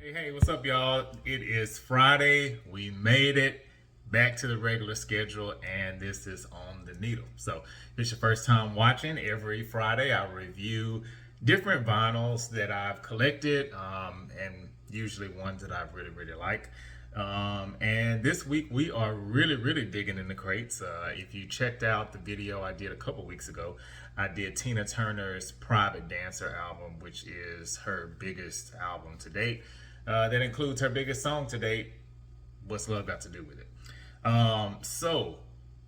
Hey, what's up, y'all? It is Friday. We made it back to the regular schedule, and this is On the Needle. So, if it's your first time watching, every Friday I review different vinyls that I've collected, and usually ones that I really like. And this week we are really digging in the crates. If you checked out the video I did a couple weeks ago, I did Tina Turner's Private Dancer album, which is her biggest album to date. That includes her biggest song to date. What's Love Got to Do with It? So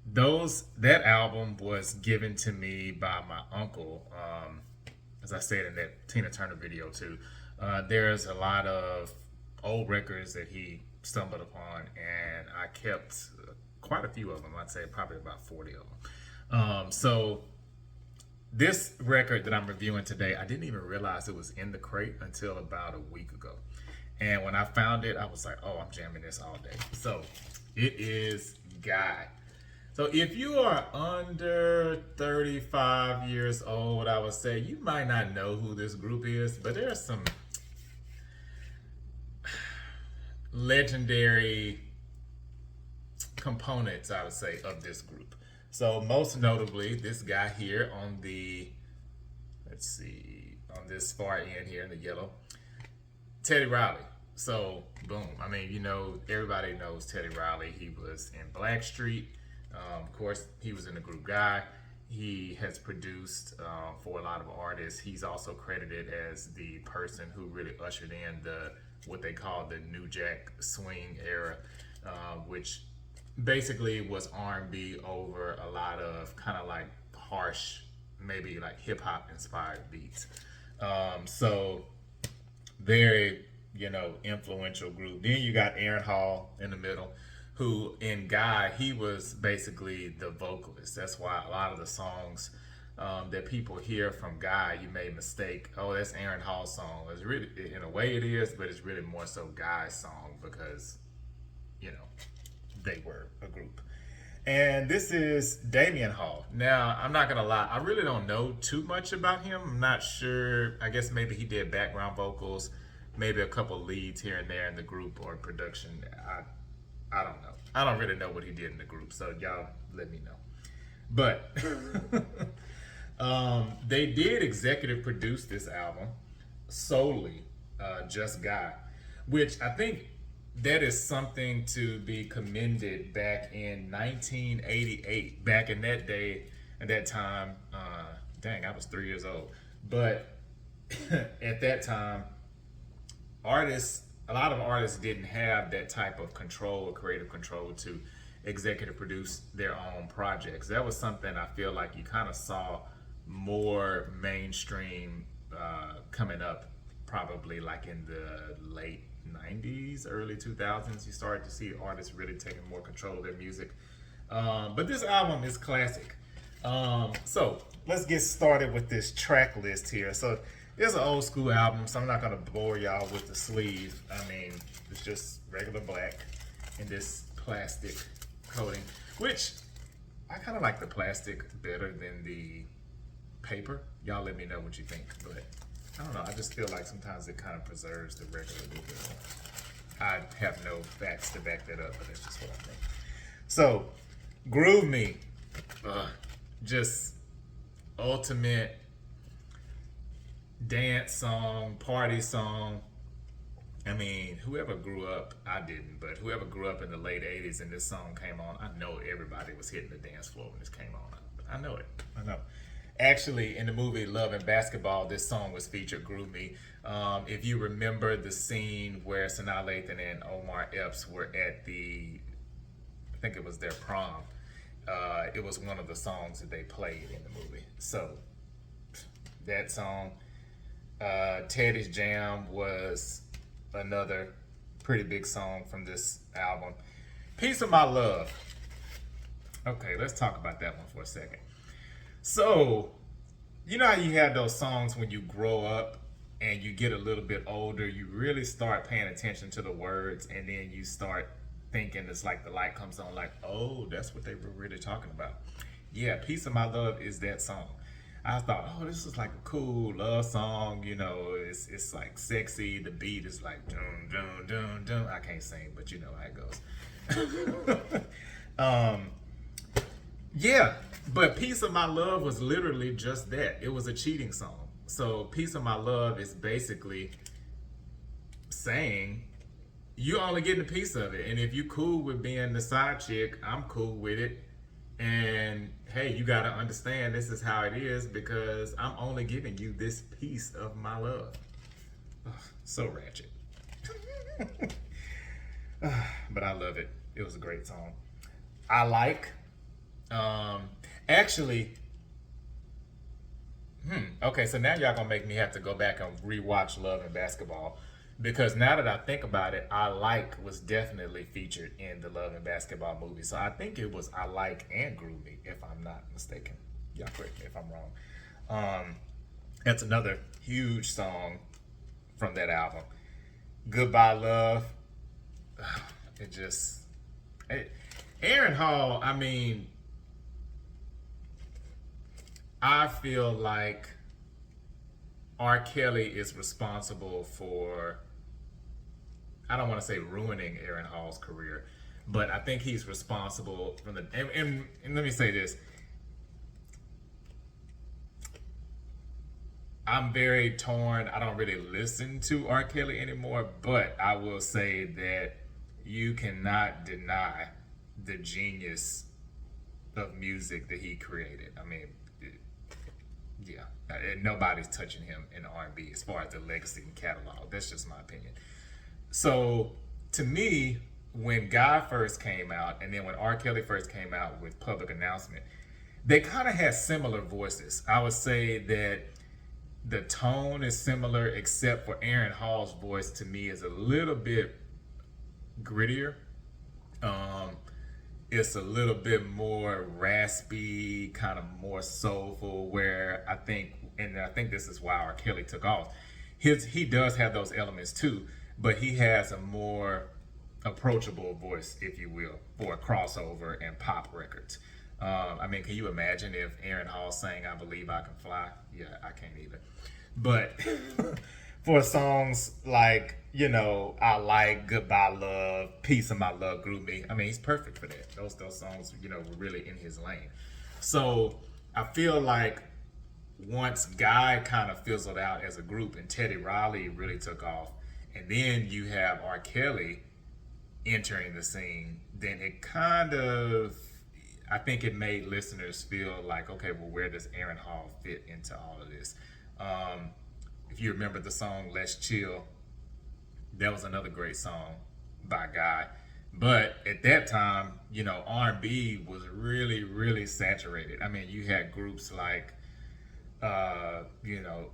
that album was given to me by my uncle. As I said in that Tina Turner video too. There's a lot of old records that he stumbled upon, and I kept quite a few of them. I'd say probably about 40 of them. So this record that I'm reviewing today, I didn't even realize it was in the crate until about a week ago. And when I found it, I was like, oh, I'm jamming this all day. So it is Guy. So if you are under 35 years old, I would say you might not know who this group is, but there's some legendary components, I would say, of this group. So most notably, this guy here on the, let's see, on this far end here in the yellow, Teddy Riley. So boom, I mean, everybody knows Teddy Riley. He was in Blackstreet. Of course, he was in the group Guy. He has produced for a lot of artists. He's also credited as the person who really ushered in what they call the New Jack Swing era, which basically was R&B over a lot of kind of like harsh, maybe like hip hop inspired beats. So very, influential group. Then you got Aaron Hall in the middle, who in Guy, he was basically the vocalist. That's why a lot of the songs that people hear from Guy, you may mistake, oh, that's Aaron Hall's song. It's really, in a way it is, but it's really more so Guy's song because, they were a group. And this is Damian Hall. Now, I'm not gonna lie, I really don't know too much about him. I'm not sure. I guess maybe he did background vocals, maybe a couple leads here and there in the group or production. I don't know. I don't really know what he did in the group, so y'all let me know. But they did executive produce this album solely, just Guy, which I think that is something to be commended back in 1988. Back in that day, at that time, dang, I was 3 years old. But at that time, a lot of artists didn't have that type of control or creative control to executive produce their own projects. That was something I feel like you kind of saw more mainstream coming up probably like in the late 90s, early 2000s. You started to see artists really taking more control of their music. But this album is classic. So let's get started with this track list here. So it's an old school album, so I'm not gonna bore y'all with the sleeve. I mean, it's just regular black in this plastic coating, which I kind of like the plastic better than the paper. Y'all let me know what you think, but I don't know. I just feel like sometimes it kind of preserves the regular a little bit more. I have no facts to back that up, but that's just what I think. So, Groove Me, just ultimate dance song, party song. I mean, whoever grew up, I didn't, but whoever grew up in the late 80s and this song came on, I know everybody was hitting the dance floor when this came on. I know it. I know. Actually, in the movie Love and Basketball, this song was featured, Groove Me. If you remember the scene where Sanaa Lathan and Omar Epps were at I think it was their prom, it was one of the songs that they played in the movie. So, that song. Teddy's Jam was another pretty big song from this album. Piece of My Love. Okay, let's talk about that one for a second. So, you know how you have those songs when you grow up and you get a little bit older, you really start paying attention to the words, and then you start thinking it's like the light comes on, like, oh, that's what they were really talking about. Yeah, Piece of My Love is that song. I thought, oh, this is like a cool love song. You know, it's like sexy. The beat is like dun dun dun dun. I can't sing, but you know how it goes. um, yeah, but "Piece of My Love" was literally just that. It was a cheating song. So "Piece of My Love" is basically saying you only getting a piece of it, and if you cool with being the side chick, I'm cool with it. And hey, you got to understand this is how it is because I'm only giving you this piece of my love. Ugh, so ratchet. But I love it. It was a great song. I like, actually, okay, so now y'all gonna make me have to go back and rewatch Love and Basketball because now that I think about it, I Like was definitely featured in the Love and Basketball movie. So I think it was I Like and Groovy, if I'm not mistaken. Y'all correct me if I'm wrong. That's another huge song from that album. Goodbye Love. It just, Aaron Hall. I mean, I feel like R. Kelly is responsible for, I don't want to say ruining Aaron Hall's career, but I think he's responsible from the, and let me say this. I'm very torn. I don't really listen to R. Kelly anymore, but I will say that you cannot deny the genius of music that he created. I mean, yeah, nobody's touching him in R&B as far as the legacy and catalog. That's just my opinion. So to me, when Guy first came out, and then when R. Kelly first came out with Public Announcement, they kind of had similar voices. I would say that the tone is similar, except for Aaron Hall's voice to me is a little bit grittier. It's a little bit more raspy, kind of more soulful. Where I think, and I think this is why R. Kelly took off. He does have those elements too, but he has a more approachable voice, if you will, for a crossover and pop records. I mean, can you imagine if Aaron Hall sang "I Believe I Can Fly"? Yeah, I can't either. But for songs like, you know, I Like, Goodbye Love, Piece of My Love, Grew Me, I mean, he's perfect for that. Those songs, you know, were really in his lane. So I feel like once Guy kind of fizzled out as a group and Teddy Riley really took off, and then you have R. Kelly entering the scene, then it kind of, I think it made listeners feel like, okay, well, where does Aaron Hall fit into all of this? If you remember the song "Let's Chill," that was another great song by Guy. But at that time, you know, R&B was really, really saturated. I mean, you had groups like, you know,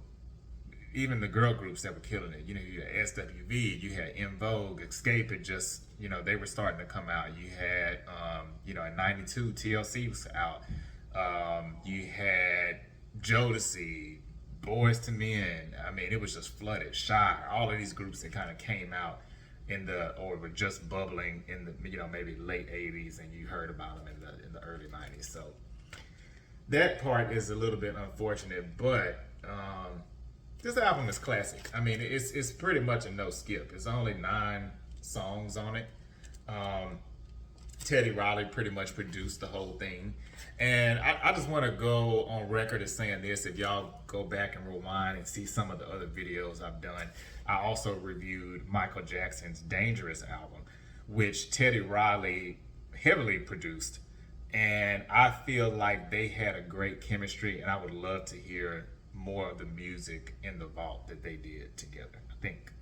even the girl groups that were killing it. You know, you had SWV, you had En Vogue, Escape. It just, you know, they were starting to come out. You had, you know, in '92, TLC was out. You had Jodeci, Boys to Men. I mean, it was just flooded. Shy, all of these groups that kind of came out in the, or were just bubbling in the, you know, maybe late '80s, and you heard about them in the early '90s. So that part is a little bit unfortunate, but this album is classic. I mean, it's pretty much a no skip. It's only 9 songs on it. Teddy Riley pretty much produced the whole thing. And I just want to go on record as saying this. If y'all go back and rewind and see some of the other videos I've done, I also reviewed Michael Jackson's Dangerous album, which Teddy Riley heavily produced. And I feel like they had a great chemistry, and I would love to hear more of the music in the vault that they did together. I think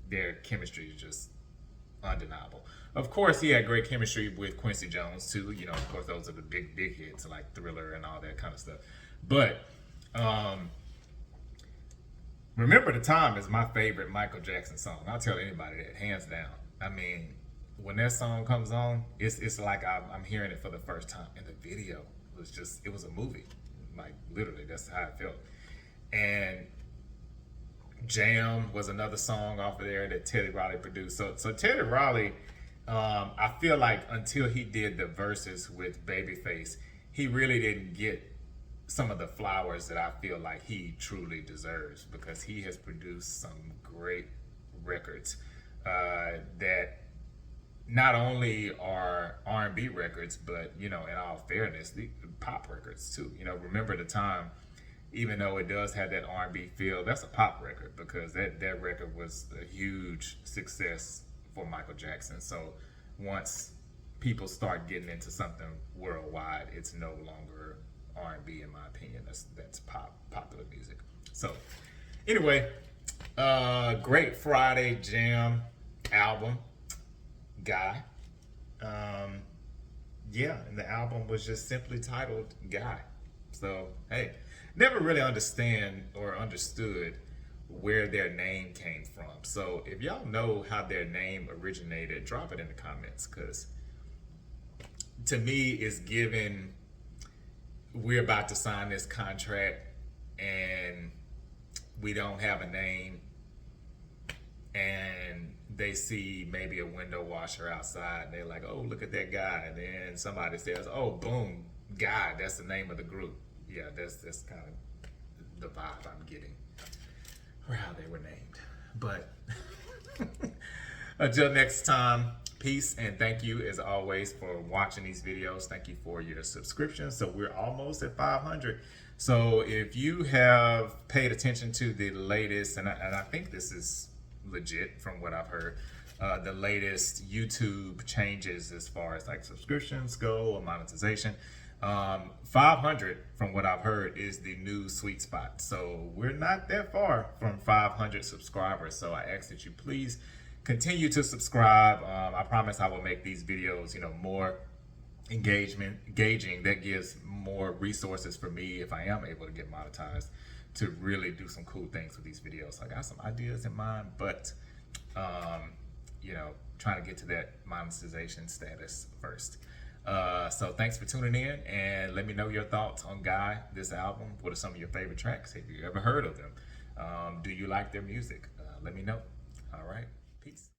their chemistry is just undeniable. Of course, he had great chemistry with Quincy Jones too. You know, of course, those are the big hits like Thriller and all that kind of stuff. But Remember the Time is my favorite Michael Jackson song. I'll tell anybody that, hands down. I mean, when that song comes on, it's like I'm hearing it for the first time. And the video was just, it was a movie. Like, literally, that's how it felt. And Jam was another song off of there that Teddy Riley produced. So Teddy Riley, I feel like until he did the verses with Babyface, he really didn't get some of the flowers that I feel like he truly deserves, because he has produced some great records that not only are R&B records, but in all fairness, the pop records too. Remember the time, even though it does have that R&B feel, that's a pop record, because that record was a huge success for Michael Jackson. So once people start getting into something worldwide, it's no longer R&B, in my opinion. That's popular music. So anyway, great Friday Jam album, Guy. Yeah, and the album was just simply titled Guy. So hey, never really understood where their name came from. So if y'all know how their name originated, drop it in the comments, because to me it's given we're about to sign this contract and we don't have a name, and they see maybe a window washer outside and they're like, oh, look at that guy, and then somebody says, oh, boom, Guy, that's the name of the group. Yeah, that's kind of the vibe I'm getting for how they were named. But until next time, peace, and thank you as always for watching these videos. Thank you for your subscription. So we're almost at 500. So if you have paid attention to the latest, and I think this is legit from what I've heard, the latest YouTube changes as far as like subscriptions go or monetization, 500 from what I've heard is the new sweet spot. So we're not that far from 500 subscribers. So I ask that you please continue to subscribe. I promise I will make these videos, more engaging. That gives more resources for me, if I am able to get monetized, to really do some cool things with these videos. I got some ideas in mind, but trying to get to that monetization status first. So thanks for tuning in, and let me know your thoughts on Guy, this album. What are some of your favorite tracks? Have you ever heard of them? Do you like their music? Let me know. All right, peace.